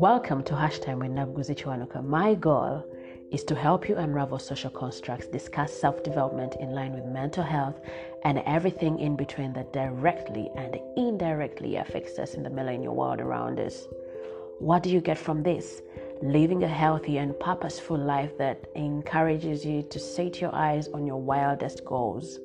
Welcome to Hashtime with Nabuguzi Kiwanuka. My goal is to help you unravel social constructs, discuss self-development in line with mental health, and everything in between that directly and indirectly affects us in the millennial world around us. What do you get from this? Living a healthy and purposeful life that encourages you to set your eyes on your wildest goals.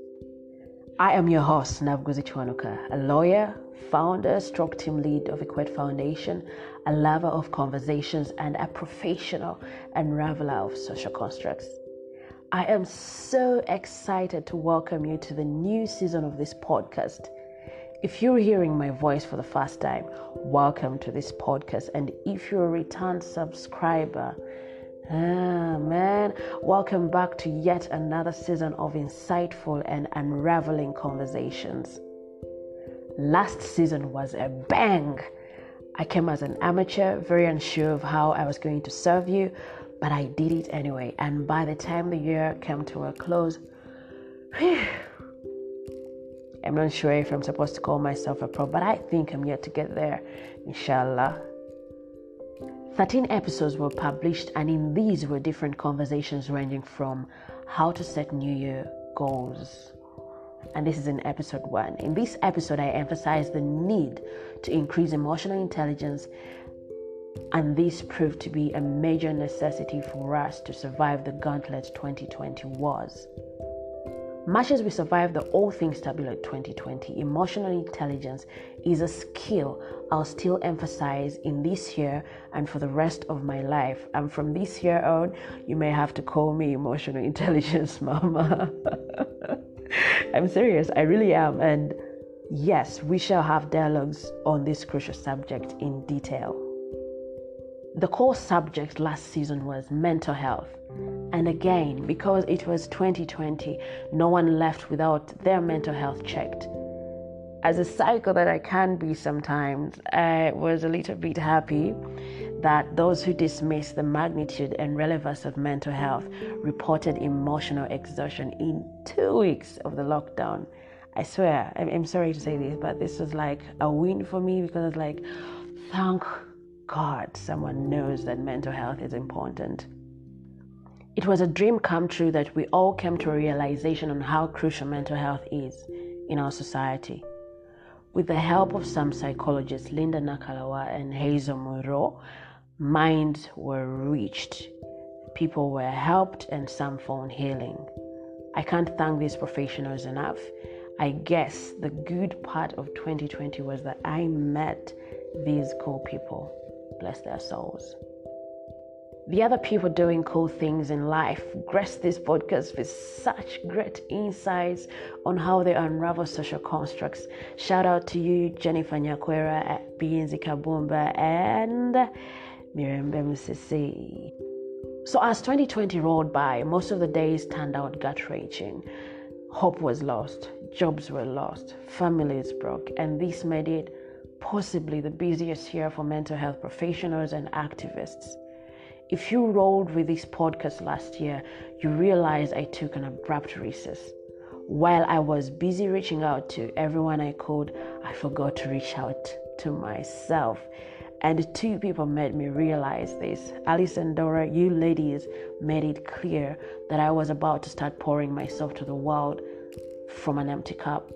I am your host, Nabuguzi Kiwanuka, a lawyer, founder, stroke team lead of Equate Foundation, a lover of conversations, and a professional unraveler of social constructs. I am so excited to welcome you to the new season of this podcast. If you're hearing my voice for the first time, welcome to this podcast. And if you're a return subscriber, welcome back to yet another season of insightful and unraveling conversations. Last season was a bang. I came as an amateur, very unsure of how I was going to serve you, but I did it anyway. And by the time the year came to a close, I'm not sure if I'm supposed to call myself a pro, but I think I'm yet to get there, inshallah. 13 episodes were published, and in these were different conversations ranging from how to set New Year goals. And this is in episode 1. In this episode, I emphasize the need to increase emotional intelligence, and this proved to be a major necessity for us to survive the gauntlet 2020 was. Much as we survived the all things turbulent 2020, emotional intelligence is a skill I'll still emphasize in this year and for the rest of my life. And from this year on, you may have to call me emotional intelligence mama. I'm serious, I really am. And yes, we shall have dialogues on this crucial subject in detail. The core subject last season was mental health. And again, because it was 2020, no one left without their mental health checked. As a psycho that I can be sometimes, I was a little bit happy that those who dismiss the magnitude and relevance of mental health reported emotional exhaustion in 2 weeks of the lockdown. I swear, I'm sorry to say this, but this was like a win for me, because it's like, thank God someone knows that mental health is important. It was a dream come true that we all came to a realization on how crucial mental health is in our society. With the help of some psychologists, Linda Nakalawa and Hazel Muro, minds were reached, people were helped, and some found healing. I can't thank these professionals enough. I guess the good part of 2020 was that I met these cool people. Bless their souls. The other people doing cool things in life graced this podcast with such great insights on how they unravel social constructs. Shout out to you, Jennifer Nyakwera, Bienzi Kabumba, and Miriam Bemsisi. So as 2020 rolled by, most of the days turned out gut-wrenching. Hope was lost, jobs were lost, families broke, and this made it possibly the busiest year for mental health professionals and activists. If you rolled with this podcast last year, you realize I took an abrupt recess. While I was busy reaching out to everyone I could, I forgot to reach out to myself. And 2 people made me realize this. Alice and Dora, you ladies made it clear that I was about to start pouring myself to the world from an empty cup.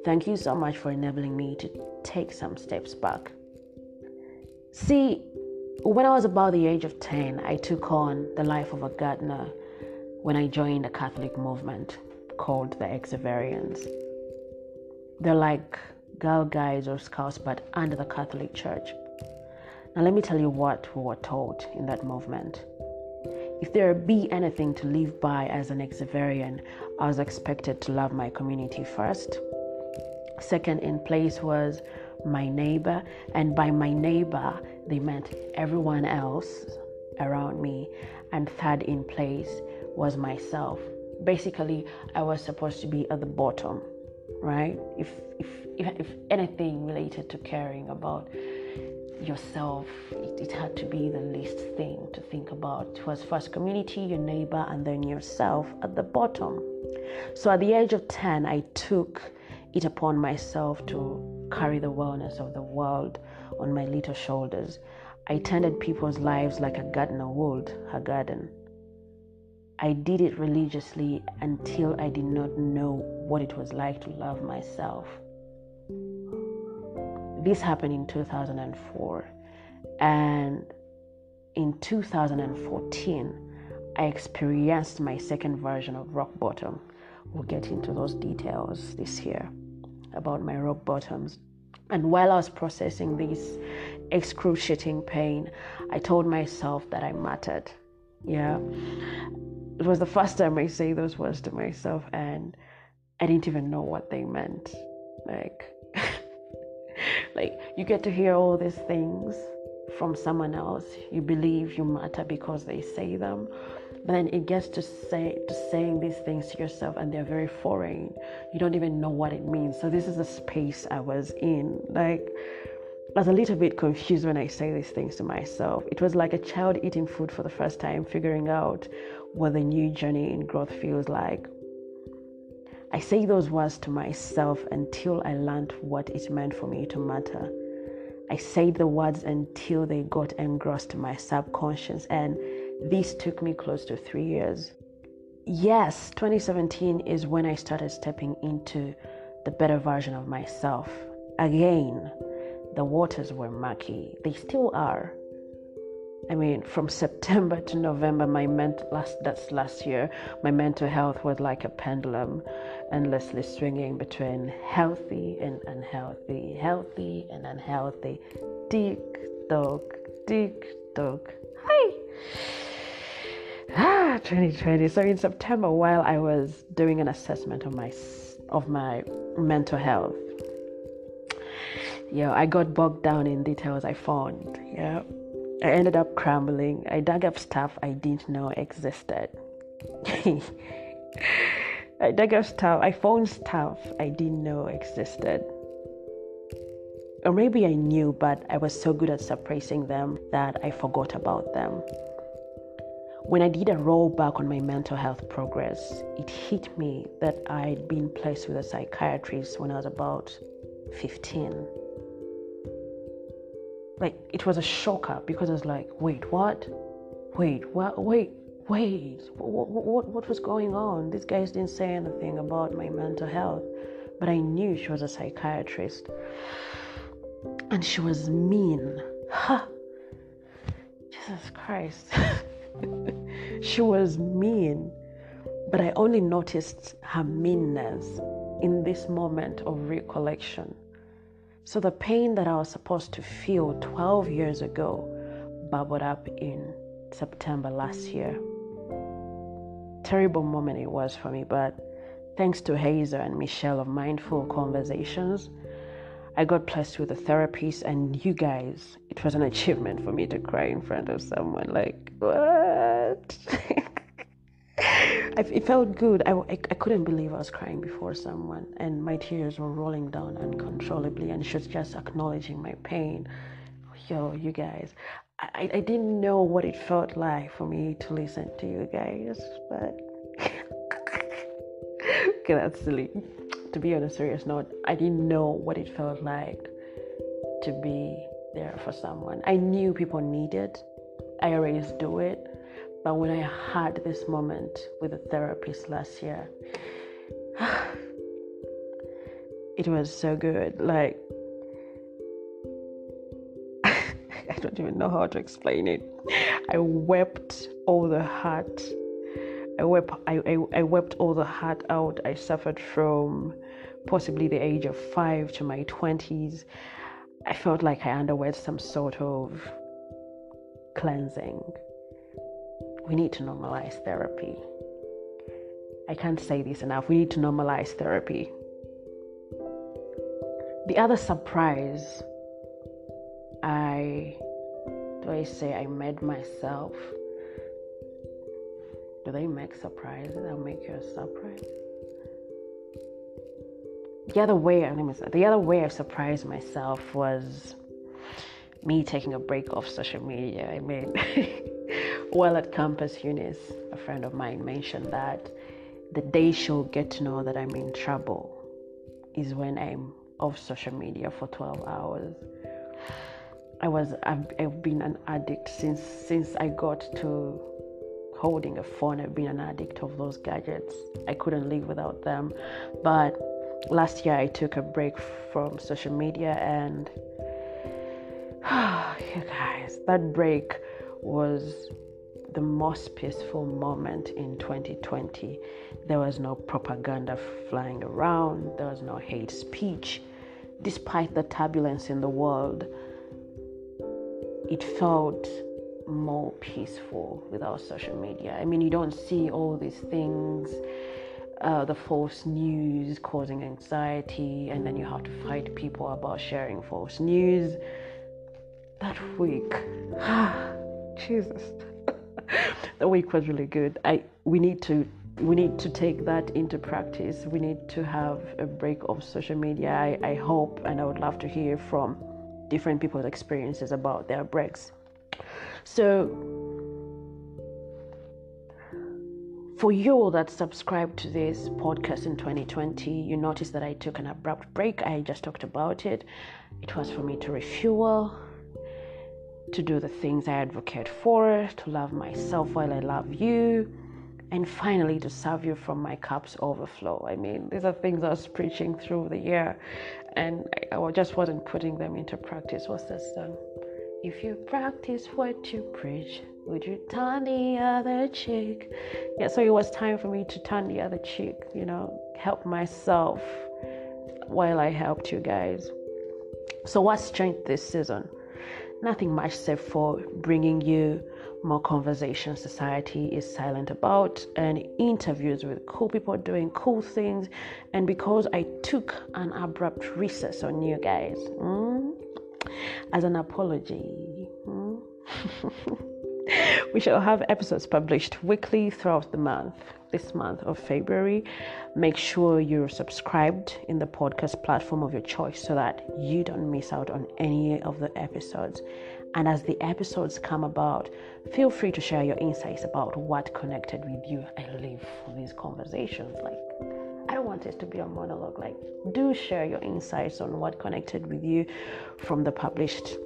Thank you so much for enabling me to take some steps back. See, when I was about the age of 10, I took on the life of a gardener when I joined a Catholic movement called the Xaverians. They're like Girl Guides or Scouts, but under the Catholic Church. Now let me tell you what we were taught in that movement. If there be anything to live by as an Xaverian, I was expected to love my community first. Second in place was my neighbor, and by my neighbor, they meant everyone else around me. And third in place was myself. Basically, I was supposed to be at the bottom, right? If anything related to caring about yourself, it had to be the least thing to think about. It was first community, your neighbor, and then yourself at the bottom. So at the age of 10, I took it upon myself to carry the wellness of the world on my little shoulders. I tended people's lives like a gardener would her garden. I did it religiously until I did not know what it was like to love myself. This happened in 2004, and in 2014, I experienced my second version of rock bottom. We'll get into those details this year about my rock bottoms. And while I was processing this excruciating pain, I told myself that I mattered. Yeah. It was the first time I say those words to myself, and I didn't even know what they meant. Like you get to hear all these things from someone else. You believe you matter because they say them. But then it gets to saying these things to yourself, and they're very foreign. You don't even know what it means. So this is the space I was in. Like, I was a little bit confused when I say these things to myself. It was like a child eating food for the first time, figuring out what the new journey in growth feels like. I say those words to myself until I learned what it meant for me to matter. I said the words until they got engrossed in my subconscious, and this took me close to 3 years. Yes, 2017 is when I started stepping into the better version of myself. Again, the waters were murky. They still are. I mean, from September to November, last year, my mental health was like a pendulum, endlessly swinging between healthy and unhealthy, healthy and unhealthy. Tick tock. Hi. 2020. So in September, while I was doing an assessment of my mental health, I got bogged down in details I found. I ended up crumbling. I dug up stuff I didn't know existed. I found stuff I didn't know existed. Or maybe I knew, but I was so good at suppressing them that I forgot about them. When I did a rollback on my mental health progress, it hit me that I'd been placed with a psychiatrist when I was about 15. Like, it was a shocker because I was like, wait, what? What was going on? These guys didn't say anything about my mental health, but I knew she was a psychiatrist. And she was mean. Jesus Christ. She was mean, but I only noticed her meanness in this moment of recollection. So the pain that I was supposed to feel 12 years ago bubbled up in September last year. Terrible moment it was for me, but thanks to Hazer and Michelle of Mindful Conversations, I got placed with a therapist, and you guys, it was an achievement for me to cry in front of someone. Like, what? It felt good. I couldn't believe I was crying before someone, and my tears were rolling down uncontrollably, and she was just acknowledging my pain. You guys, I didn't know what it felt like for me to listen to you guys, but okay, that's silly. To be on a serious note, I didn't know what it felt like to be there for someone. I knew people needed. I always do it. But when I had this moment with a therapist last year, it was so good. Like, I don't even know how to explain it. I wept all the heart. I wept all the heart out I suffered from possibly the age of 5 to my 20s. I felt like I underwent some sort of cleansing. We need to normalize therapy. I can't say this enough. We need to normalize therapy. The other surprise, I made myself. Do they make surprises? They'll make you a surprise. The other way I surprised myself was me taking a break off social media. I mean, while at campus Eunice, a friend of mine mentioned that the day she'll get to know that I'm in trouble is when I'm off social media for 12 hours. I've been an addict since I got to holding a phone. I've been an addict of those gadgets. I couldn't live without them. But last year I took a break from social media, and you guys, that break was the most peaceful moment in 2020. There was no propaganda flying around. There was no hate speech. Despite the turbulence in the world, it felt more peaceful without social media. I mean, you don't see all these things, the false news causing anxiety, and then you have to fight people about sharing false news. That week, Jesus, the week was really good. We need to take that into practice. We need to have a break of social media. I hope, and I would love to hear from different people's experiences about their breaks. So for you that subscribed to this podcast in 2020, you noticed that I took an abrupt break. I just talked about it. It was for me to refuel, to do the things I advocate for, to love myself while I love you, and finally to serve you from my cup's overflow. I mean, these are things I was preaching through the year, and I just wasn't putting them into practice. What's that song? If you practice what you preach, would you turn the other cheek? Yeah, so it was time for me to turn the other cheek, help myself while I helped you guys. So what's changed this season? Nothing much save for bringing you more conversations society is silent about, and interviews with cool people doing cool things. And because I took an abrupt recess on you guys, as an apology, we shall have episodes published weekly throughout the month. This month of February, make sure you're subscribed in the podcast platform of your choice so that you don't miss out on any of the episodes. And as the episodes come about, feel free to share your insights about what connected with you. I live for these conversations. I don't want this to be a monologue. Do share your insights on what connected with you from the published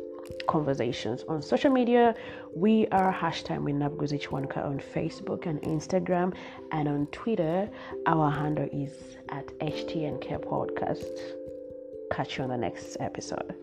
conversations. On social media, we are hashtag with Nabuguzi Kiwanuka on Facebook and Instagram, and on Twitter, our handle is at HTNK Podcast. Catch you on the next episode.